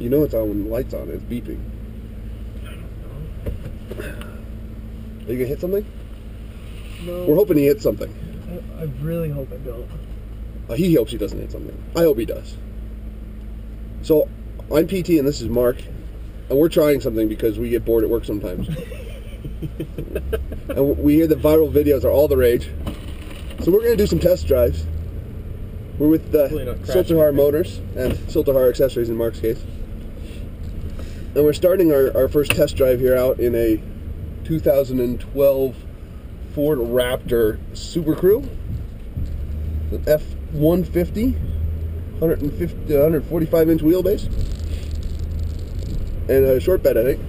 You know it's on when the light's on. It's beeping. I don't know. Are you gonna hit something? No. We're hoping he hits something. I really hope I don't. He hopes he doesn't hit something. I hope he does. So, I'm PT and this is Mark, and we're trying something because we get bored at work sometimes. And we hear that viral videos are all the rage. So we're going to do some test drives. We're with Sill-TerHar Motors and Sill-TerHar Accessories in Mark's case. And we're starting our first test drive here out in a 2012 Ford Raptor Super Crew. An F-150, 145-inch wheelbase. And a short bed, I think.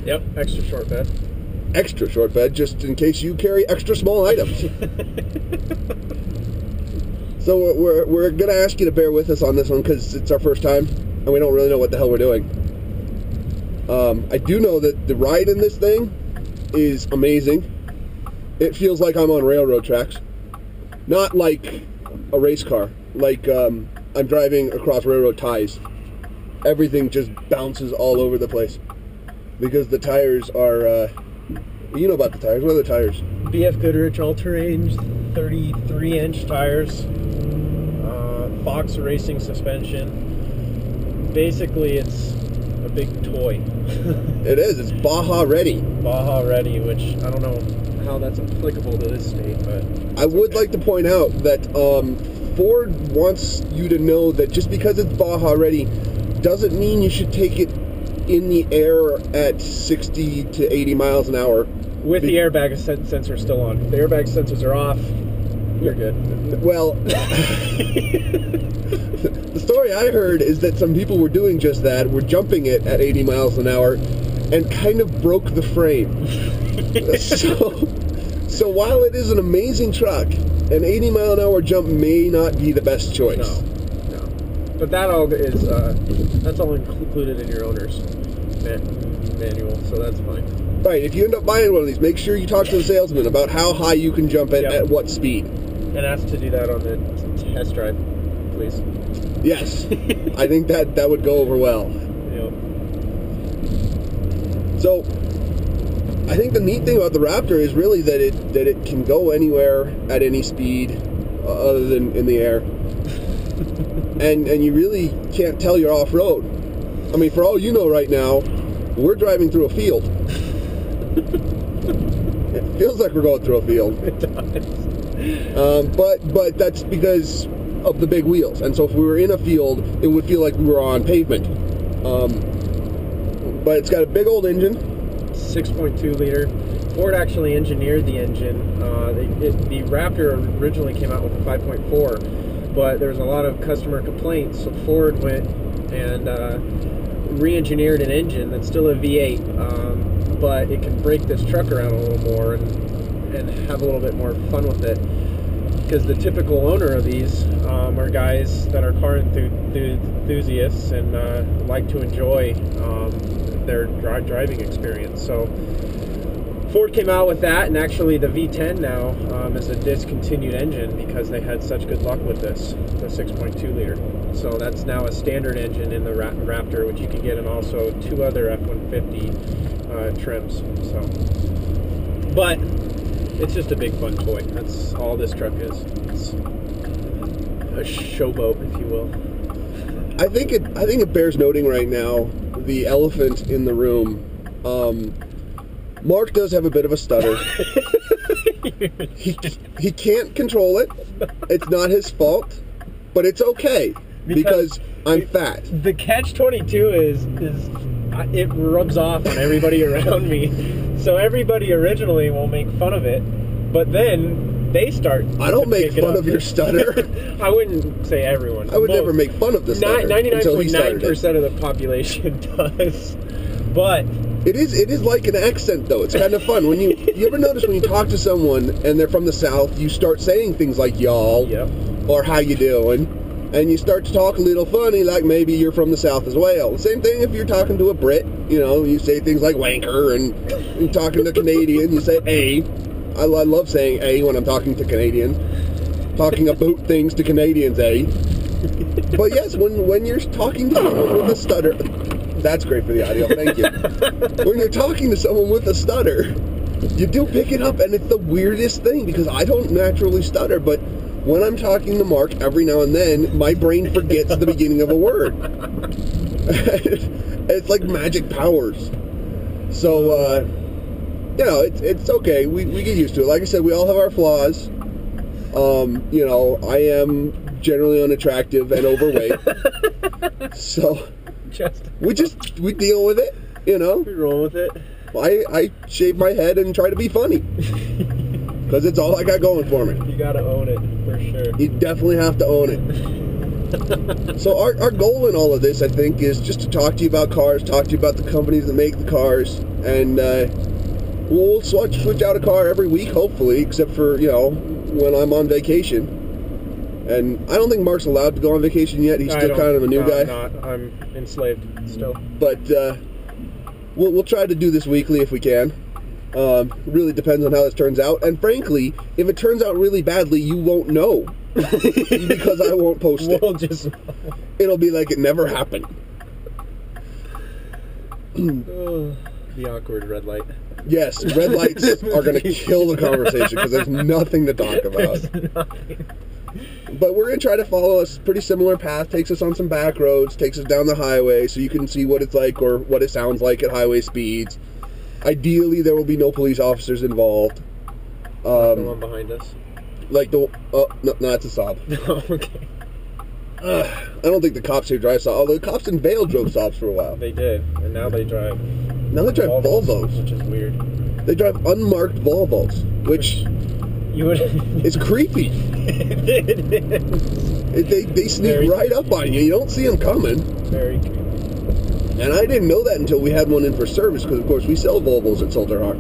Yep, extra short bed. Extra short bed, just in case you carry extra small items. So we're going to ask you to bear with us on this one because it's our first time and we don't really know what the hell we're doing. I do know that the ride in this thing is amazing. It feels like I'm on railroad tracks. Not like a race car. Like I'm driving across railroad ties. Everything just bounces all over the place. Because the tires are... you know about the tires. What are the tires? BF Goodrich all-terrain 33-inch tires. Fox Racing suspension. Basically, it's a big toy. It is. It's Baja ready. Baja ready, which I don't know how that's applicable to this state, but I would like to point out that Ford wants you to know that just because it's Baja ready doesn't mean you should take it in the air at 60 to 80 miles an hour. With the airbag sensor still on. If the airbag sensors are off, you're good. Well, the story I heard is that some people were doing just that, were jumping it at 80 miles an hour, and kind of broke the frame. So while it is an amazing truck, an 80 mile an hour jump may not be the best choice. No. But that all is, that's all included in your owner's manual, so that's fine. Right, if you end up buying one of these, make sure you talk to the salesman about how high you can jump it at what speed. And ask to do that on the test drive, please. Yes, I think that would go over well. Yep. So, I think the neat thing about the Raptor is really that it can go anywhere at any speed other than in the air. and you really can't tell you're off-road. I mean, for all you know right now, we're driving through a field. It feels like we're going through a field. It does. But that's because of the big wheels. And so if we were in a field, it would feel like we were on pavement. But it's got a big old engine. 6.2 liter. Ford actually engineered the engine. The Raptor originally came out with a 5.4, but there was a lot of customer complaints, so Ford went and re-engineered an engine that's still a V8, but it can break this truck around a little more and have a little bit more fun with it. Because the typical owner of these are guys that are car enthusiasts and like to enjoy their driving experience. So Ford came out with that, and actually the V10 now is a discontinued engine because they had such good luck with this, the 6.2 liter. So that's now a standard engine in the Raptor, which you can get in also 2 other F-150 trims. So, but it's just a big fun toy. That's all this truck is. It's a showboat, if you will. I think it bears noting right now the elephant in the room. Mark does have a bit of a stutter. He can't control it. It's not his fault, but it's okay because I'm fat. The catch-22 is it rubs off on everybody around me. So everybody originally will make fun of it, but then they start. I don't make fun of your stutter. I wouldn't say everyone. I would never make fun of the stutter. 99.9% of the population does, but it is like an accent though. It's kind of fun when you ever notice when you talk to someone and they're from the South, you start saying things like y'all, yep, or how you doing. And you start to talk a little funny, like maybe you're from the South as well. Same thing if you're talking to a Brit, you say things like wanker, and you're talking to a Canadian, you say A. I love saying A when I'm talking to Canadians. Talking about things to Canadians, A. But yes, when you're talking to people with a stutter, That's great for the audio. Thank you. When you're talking to someone with a stutter, you do pick it up, and it's the weirdest thing because I don't naturally stutter, but when I'm talking to Mark, every now and then, my brain forgets the beginning of a word. It's like magic powers. So, you know, it's okay. We get used to it. Like I said, we all have our flaws. You know, I am generally unattractive and overweight. So, we deal with it, you know. We roll with it. I shave my head and try to be funny. Because it's all I got going for me. You gotta own it, for sure. You definitely have to own it. So our goal in all of this, I think, is just to talk to you about cars, talk to you about the companies that make the cars, and we'll switch out a car every week, hopefully, except for, you know, when I'm on vacation. And I don't think Mark's allowed to go on vacation yet. He's still kind of a new guy. I'm enslaved still. But we'll try to do this weekly if we can. Really depends on how this turns out. And frankly, if it turns out really badly, you won't know. Because I won't post it. We'll just... It'll be like it never happened. The awkward red light. Yes, red lights are going to kill the conversation because there's nothing to talk about. There's nothing. But we're going to try to follow a pretty similar path. Takes us on some back roads, takes us down the highway so you can see what it's like or what it sounds like at highway speeds. Ideally, there will be no police officers involved. The one behind us. Like the... Oh, no, that's a Saab. Oh, okay. I don't think the cops here drive Saab. Although the cops in Vail drove Saabs for a while. They did, and now they drive... Now they drive Volvos. Which is weird. They drive unmarked Volvos, which... You would... It's creepy. It is. They sneak right up on you. You don't see them coming. Very creepy. And I didn't know that until we had one in for service, because, of course, we sell Volvos at Sill-TerHar.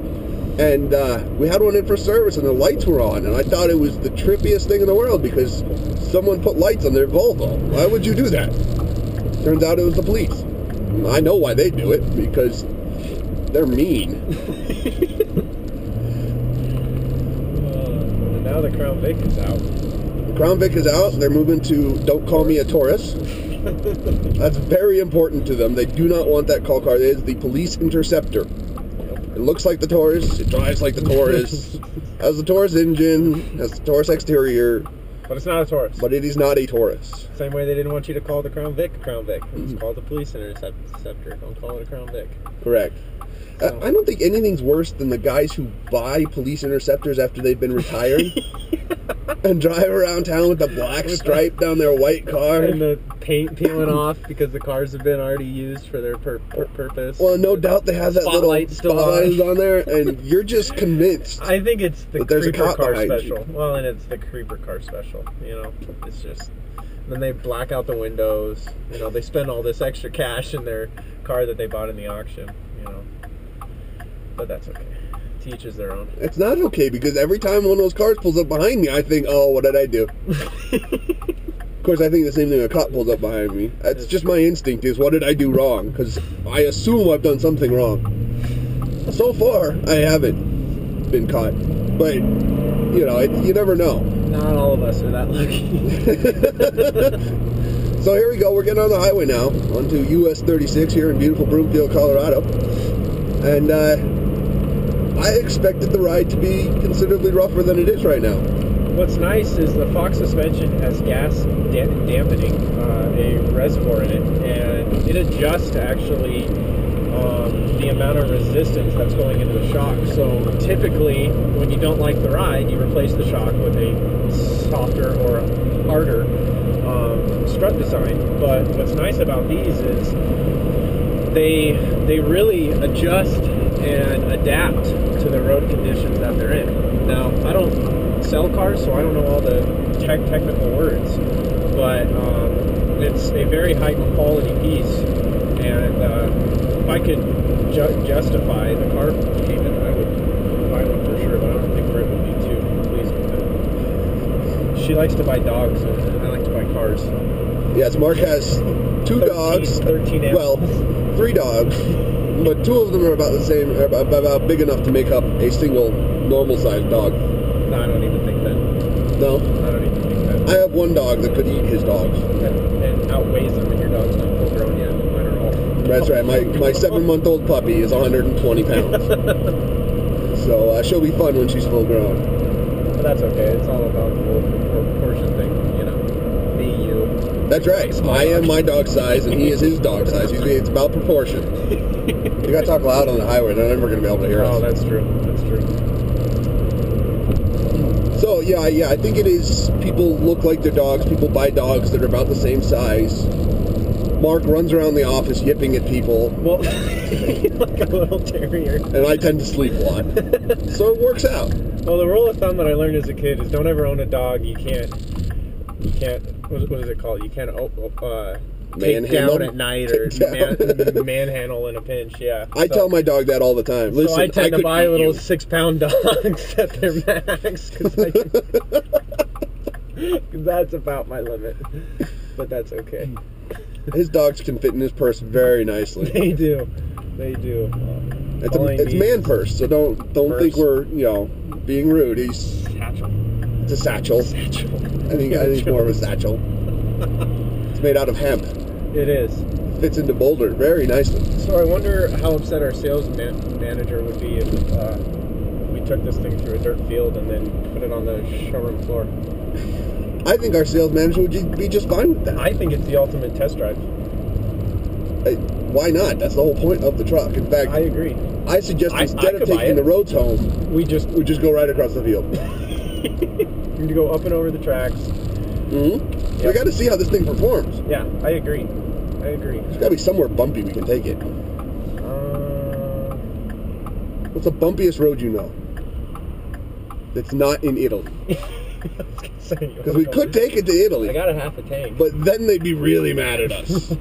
And we had one in for service, and the lights were on. And I thought it was the trippiest thing in the world, because someone put lights on their Volvo. Why would you do that? Turns out it was the police. I know why they do it, because they're mean. Now the Crown Vic is out. The Crown Vic is out. They're moving to Don't Call Me a Taurus. That's very important to them. They do not want that call car. It is the police interceptor. It looks like the Taurus. It drives like the Taurus. Has the Taurus engine. Has the Taurus exterior. But it's not a Taurus. But it is not a Taurus. Same way they didn't want you to call the Crown Vic a Crown Vic. It's called the police interceptor. Don't call it a Crown Vic. Correct. So. I don't think anything's worse than the guys who buy police interceptors after they've been retired and drive around town with the black stripe down their white car. And the paint peeling off because the cars have been already used for their purpose. Well, no doubt they have that spotlight little spotlight on there, and you're just convinced. I think it's the creeper car special. You. Well, and it's the creeper car special. You know, it's just... Then they black out the windows. You know, they spend all this extra cash in their car that they bought in the auction. You know. But that's okay. To each is their own. It's not okay, because every time one of those cars pulls up behind me, I think, oh, what did I do? Of course, I think the same thing a cop pulls up behind me. That's just my instinct, is what did I do wrong? Because I assume I've done something wrong. So far, I haven't been caught. But, you know, you never know. Not all of us are that lucky. So here we go. We're getting on the highway now, onto US 36 here in beautiful Broomfield, Colorado. And I expected the ride to be considerably rougher than it is right now. What's nice is the Fox suspension has gas dampening, a reservoir in it, and it adjusts to actually the amount of resistance that's going into the shock. So typically, when you don't like the ride, you replace the shock with a softer or harder strut design. But what's nice about these is they really adjust and adapt to the road conditions that they're in. Now, I don't sell cars, so I don't know all the technical words, but it's a very high quality piece, and if I could justify the car payment, I would buy one for sure, but I don't think Britt would be too pleased with it. She likes to buy dogs, and I like to buy cars. Yes, Mark has 2 dogs. 13 animals. Well, 3 dogs, but 2 of them are about the same, about big enough to make up a single normal-sized dog. No, I don't even think that. No? I don't even think that. I have 1 dog that could eat his dogs. And outweighs them, and your dog's not full grown yet. Mine are all That's right. My 7-month-old puppy is 120 pounds. So she'll be fun when she's full grown. But that's okay. It's all about the whole proportion thing, you know. Me, you. That's right. I am my dog size, and he is his dog size. It's about proportion. You got to talk loud on the highway. They're never going to be able to hear us. Oh, that's true. That's true. So, yeah, I think it is. People look like their dogs. People buy dogs that are about the same size. Mark runs around the office yipping at people. Well, like a little terrier. And I tend to sleep a lot. So it works out. Well, the rule of thumb that I learned as a kid is don't ever own a dog you can't, what is it called? You can't take down at night or manhandle in a pinch, yeah. I tell my dog that all the time. Listen, so I tend to buy little 6-pound dogs at their max, because that's about my limit. But that's okay. His dogs can fit in his purse very nicely. They do. They do. It's man purse, so don't think we're being rude. It's a satchel. I think more of a satchel. It's made out of hemp. It is. Fits into Boulder very nicely. So I wonder how upset our sales manager would be if we took this thing through a dirt field and then put it on the showroom floor. I think our sales manager would be just fine with that. I think it's the ultimate test drive. Why not? That's the whole point of the truck. In fact, I agree. I suggest instead of taking the roads home, we just go right across the field. We need to go up and over the tracks. Mm-hmm. Yep. We got to see how this thing performs. Yeah, I agree. There's got to be somewhere bumpy we can take it. What's the bumpiest road you know? That's not in Italy. Because we could take it to Italy. I got a half a tank. But then they'd be really mad at us.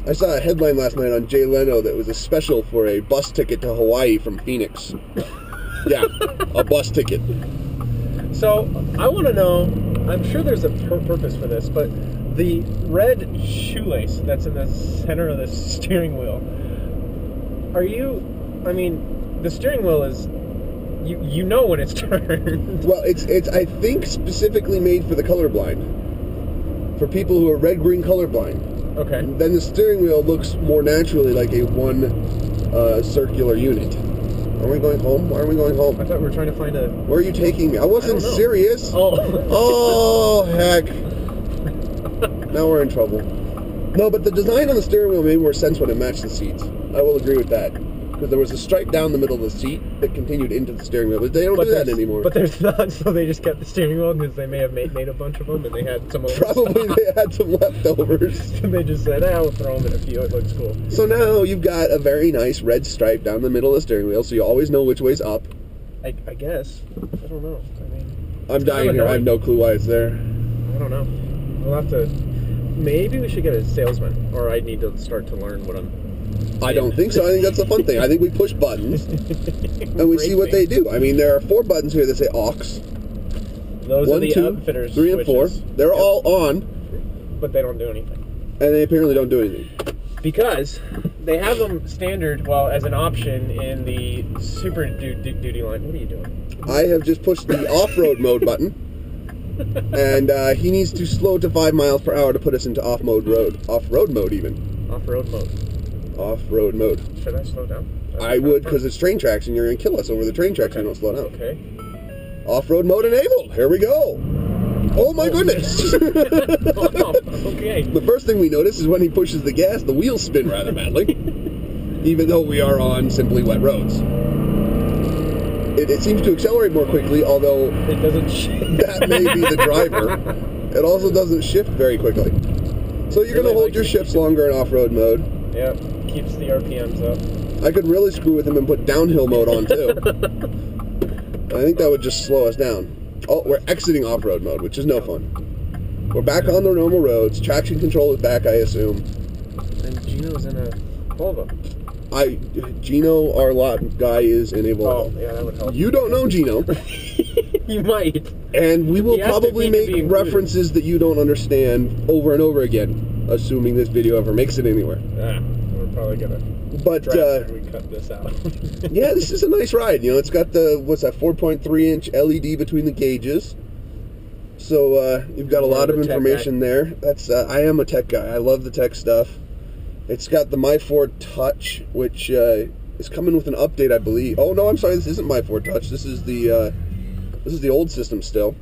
I saw a headline last night on Jay Leno that was a special for a bus ticket to Hawaii from Phoenix. Yeah, a bus ticket. So, I want to know, I'm sure there's a purpose for this, but the red shoelace that's in the center of the steering wheel, the steering wheel is, you know when it's turned. Well, it's I think specifically made for the colorblind. For people who are red-green colorblind. Okay. And then the steering wheel looks more naturally like a one circular unit. Are we going home? Why are we going home? I thought we were trying to find a... Where are you taking me? I wasn't serious. Oh, heck. Now we're in trouble. No, but the design on the steering wheel made more sense when it matched the seats. I will agree with that. Because there was a stripe down the middle of the seat that continued into the steering wheel. But they don't do that anymore. But there's not, so they just kept the steering wheel because they may have made a bunch of them and they had some over. Probably they had some leftovers. And they just said, we'll throw them in a few, it looks cool. So now you've got a very nice red stripe down the middle of the steering wheel, so you always know which way's up. I guess. I don't know. I'm dying here. I have no clue why it's there. I don't know. We'll have to... Maybe we should get a salesman, or I need to start to learn what I'm... I don't think so. I think that's the fun thing. I think we push buttons, and we see what they do. I mean, there are 4 buttons here that say aux. Those 1, are the 2, outfitters 3, and 4. They're all on. But they don't do anything. And they apparently don't do anything. Because they have them standard, as an option in the Super Duty line. What are you doing? I have just pushed the off-road mode button. And he needs to slow to 5 miles per hour to put us into off-road mode even. Off-road mode. Off-road mode. Should I slow down? I would, because it's train tracks, and you're going to kill us over the train tracks if you don't slow down. Okay. Off-road mode enabled. Here we go. Oh my goodness. Okay. The first thing we notice is when he pushes the gas, the wheels spin rather badly, even though we are on simply wet roads. It seems to accelerate more quickly, although it doesn't shift. That may be the driver. It also doesn't shift very quickly. So you're going to hold your shifts longer in off-road mode. Yep, keeps the RPMs up. I could really screw with him and put downhill mode on too. I think that would just slow us down. Oh, we're exiting off-road mode, which is no fun. We're back on the normal roads. Traction control is back, I assume. And Gino's in a Volvo. Gino, our lot guy, is in a Volvo. Oh, yeah, that would help. You don't know Gino. You might. And we will probably make references that you don't understand over and over again, assuming this video ever makes it anywhere. We're probably gonna. But we cut this out. Yeah, this is a nice ride. It's got the 4.3-inch LED between the gauges. So you've got a lot of information there. That's I am a tech guy. I love the tech stuff. It's got the My Ford Touch, which is coming with an update, I believe. Oh no, I'm sorry, this isn't My Ford Touch. This is the old system still.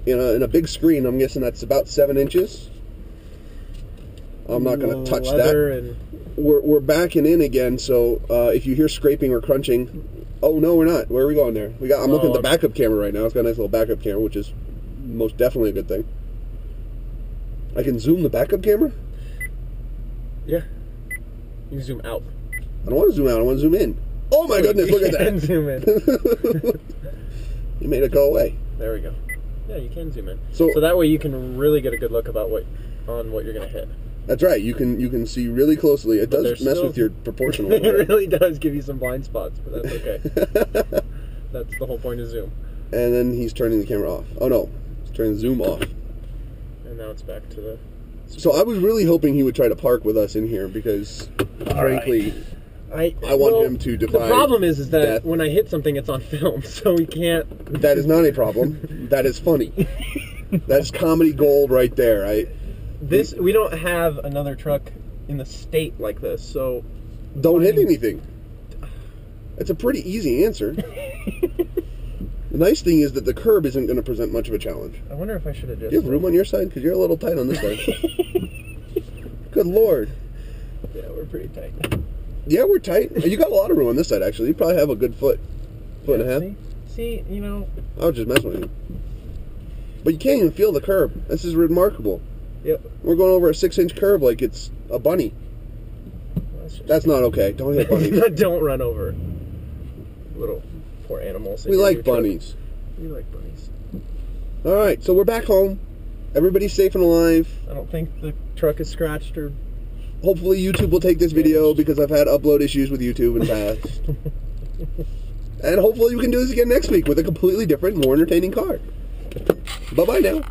In a big screen. I'm guessing that's about 7 inches. I'm not going to touch that. We're backing in again, so if you hear scraping or crunching, oh no, we're not. Where are we going there? I'm looking at the backup camera right now. It's got a nice little backup camera, which is most definitely a good thing. I can zoom the backup camera? Yeah. You can zoom out. I don't want to zoom out. I want to zoom in. Oh my goodness! Look at that. You can zoom in. You made it go away. There we go. Yeah, you can zoom in. So that way you can really get a good look about what you're going to hit. That's right. You can see really closely. It does mess with your proportional. It really does give you some blind spots, but that's okay. That's the whole point of zoom. And then he's turning the camera off. Oh no, he's turning the zoom off. And now it's back to the... So I was really hoping he would try to park with us in here because, frankly, I want him to defy. The problem is that death. when I hit something, it's on film, so we can't... That is not a problem. That is funny. That's comedy gold right there. We don't have another truck in the state like this, so... Don't hit anything. It's a pretty easy answer. The nice thing is that the curb isn't going to present much of a challenge. I wonder if I should have just... Do you have room on your side? Because you're a little tight on this side. Good Lord. Yeah, we're pretty tight. Yeah, we're tight. You got a lot of room on this side, actually. You probably have a good foot and a half. See, you know... I was just messing with you. But you can't even feel the curb. This is remarkable. Yep. We're going over a 6-inch curb like it's a bunny. That's not okay. Don't hit bunnies. Don't run over little poor animals. We like bunnies. We like bunnies. All right, so we're back home. Everybody's safe and alive. I don't think the truck is scratched or... Hopefully YouTube will take this video because I've had upload issues with YouTube in the past. And hopefully we can do this again next week with a completely different, more entertaining car. Bye-bye now.